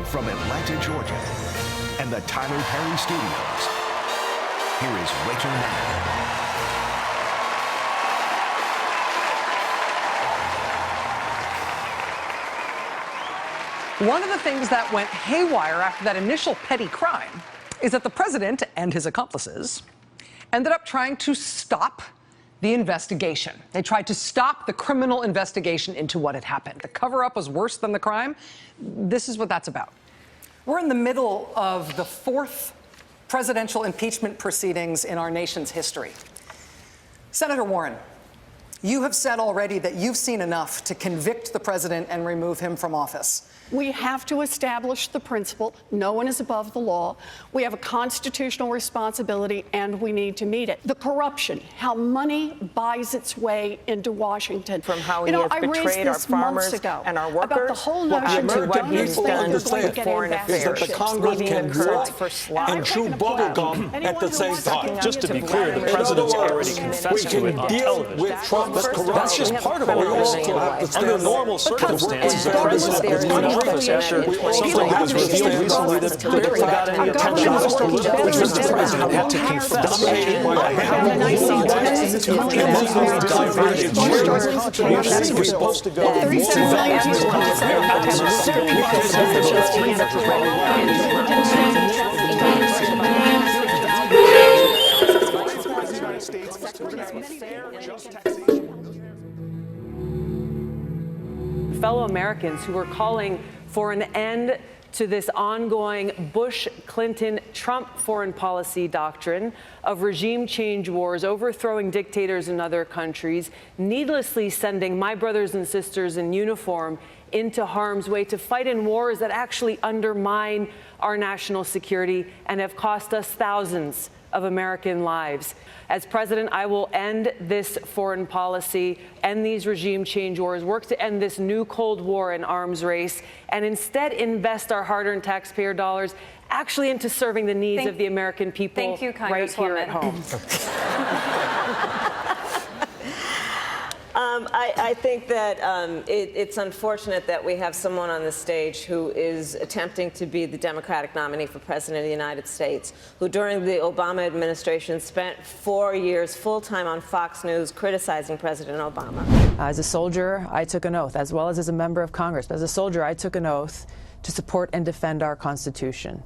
from Atlanta, Georgia, and the Tyler Perry Studios, here is Rachel Maddow. One of the things that went haywire after that initial petty crime is that the president and his accomplices ended up trying to stop the investigation. They tried to stop the criminal investigation into what had happened. The cover-up was worse than the crime. This is what that's about. We're in the middle of the fourth presidential impeachment proceedings in our nation's history. Senator Warren, you have said already that you've seen enough to convict the president and remove him from office. We have to establish the principle, no one is above the law. We have a constitutional responsibility, and we need to meet it. The corruption, how money buys its way into Washington. From how he has betrayed our farmers and our workers, about the whole notion to what he's done understand to foreign affairs, that the Congress can walk and chew bubble gum at the same time. Just to be clear, the president's already confessed to it on television. With Trump's corruption. That's just part of it. Under normal circumstances, the president is in office after something was revealed recently that got any attention, which was the president had to confess. We're supposed to go. Fellow Americans who are calling for an end to this ongoing Bush-Clinton-Trump foreign policy doctrine of regime change wars, overthrowing dictators in other countries, needlessly sending my brothers and sisters in uniform into harm's way to fight in wars that actually undermine our national security and have cost us thousands of American lives. As president, I will end this foreign policy, end these regime change wars, work to end this new Cold War and arms race, and instead invest our hard-earned taxpayer dollars actually into serving the needs of the American people right here at home. I think that it's unfortunate that we have someone on the stage who is attempting to be the Democratic nominee for President of the United States, who during the Obama administration spent 4 years full-time on Fox News criticizing President Obama. As a soldier, I took an oath, as well as a member of Congress. But as a soldier, I took an oath to support and defend our Constitution.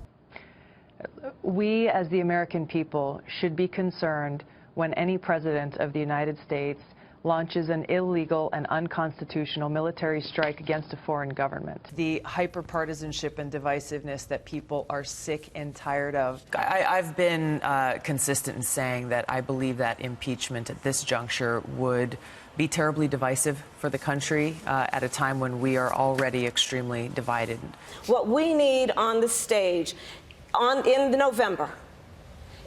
We, as the American people, should be concerned when any president of the United States launches an illegal and unconstitutional military strike against a foreign government. The hyperpartisanship and divisiveness that people are sick and tired of. I've been consistent in saying that I believe that impeachment at this juncture would be terribly divisive for the country at a time when we are already extremely divided. What we need on the stage in November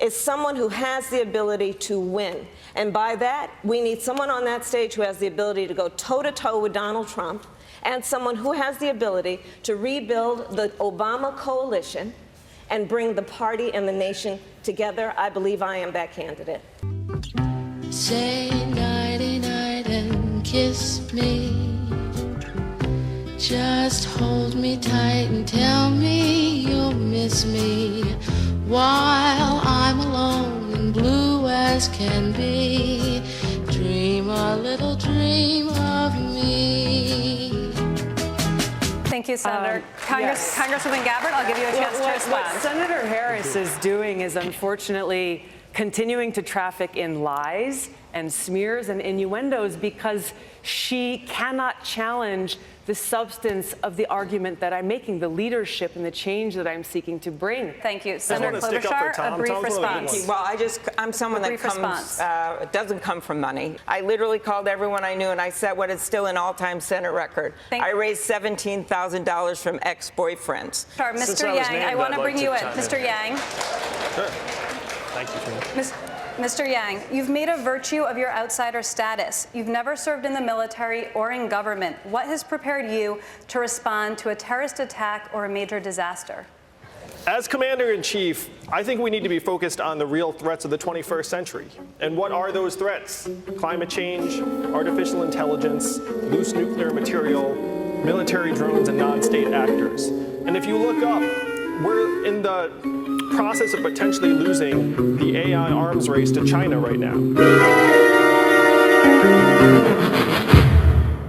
is someone who has the ability to win. And by that, we need someone on that stage who has the ability to go toe-to-toe with Donald Trump, and someone who has the ability to rebuild the Obama coalition and bring the party and the nation together. I believe I am that candidate. Say nighty-night and kiss me. Just hold me tight and tell me you'll miss me while I'm alone and blue as can be. Dream a little dream of me. Thank you, Senator. Congresswoman Gabbard, I'll give you a chance to respond. What Senator Harris is doing is unfortunately continuing to traffic in lies and smears and innuendos because she cannot challenge the substance of the argument that I'm making, the leadership and the change that I'm seeking to bring. Thank you. Senator Klobuchar, a brief response. Well, I'm someone that doesn't come from money. I literally called everyone I knew, and I set what is still an all-time Senate record. I raised $17,000 from ex-boyfriends. Sure, Mr. Yang, I want to bring you in. Mr. Yang. Sure. Thank you, Trina. Mr. Yang, you've made a virtue of your outsider status. You've never served in the military or in government. What has prepared you to respond to a terrorist attack or a major disaster? As Commander-in-Chief, I think we need to be focused on the real threats of the 21st century. And what are those threats? Climate change, artificial intelligence, loose nuclear material, military drones, and non-state actors. And if you look up, we're in the process of potentially losing the AI arms race to China right now.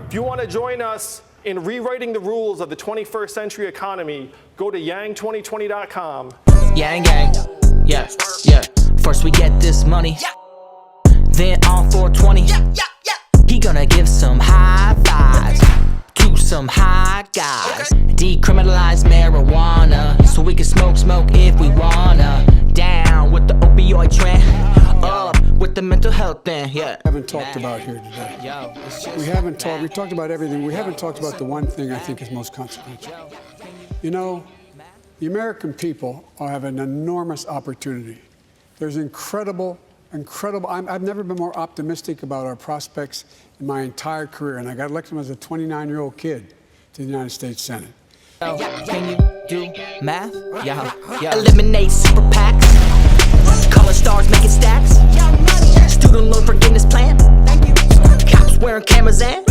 If you want to join us in rewriting the rules of the 21st century economy, go to yang2020.com. Yang gang, yeah, yeah. First we get this money, then on 420, he gonna give some high fives to some high guys. Decriminalize marijuana so we can smoke if we wanna. Down with the opioid trend, up with the mental health thing, yeah. We haven't talked about here today. We talked about everything. We haven't talked about the one thing I think is most consequential. You know, the American people have an enormous opportunity. There's incredible. I've never been more optimistic about our prospects in my entire career, and I got elected as a 29-year-old kid to the United States Senate. Can you do math? Yeah. Eliminate super PACs, color stars making stacks, student loan forgiveness plan, cops wearing cameras and.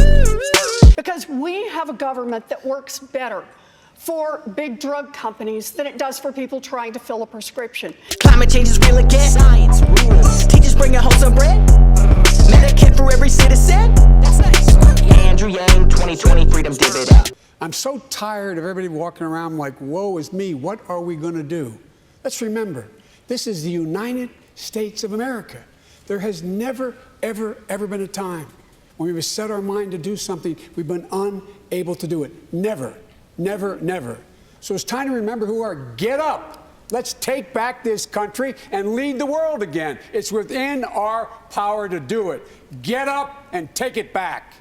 Because we have a government that works better for big drug companies than it does for people trying to fill a prescription. Climate change is real again. Science rules. Teachers bringing home some bread. Medicare for every citizen. That's nice. Andrew Yang, 2020 freedom, dib it up. I'm so tired of everybody walking around like, woe is me, what are we going to do? Let's remember, this is the United States of America. There has never, ever been a time when we've set our mind to do something, we've been unable to do it. Never. So it's time to remember who are. Get up. Let's take back this country and lead the world again. It's within our power to do it. Get up and take it back.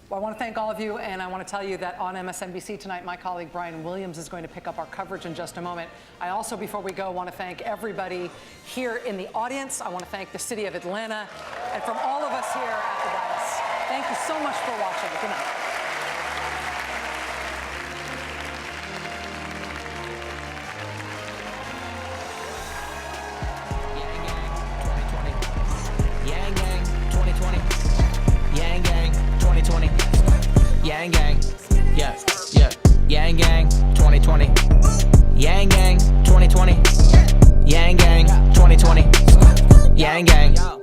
Well, I want to thank all of you, and I want to tell you that on MSNBC tonight, my colleague Brian Williams is going to pick up our coverage in just a moment. I also, before we go, want to thank everybody here in the audience. I want to thank the city of Atlanta, and from all of us here at the dais, thank you so much for watching. Good night. Yang gang, yeah, Yang gang, 2020. Yang gang, 2020. Yang gang, 2020. Yang gang.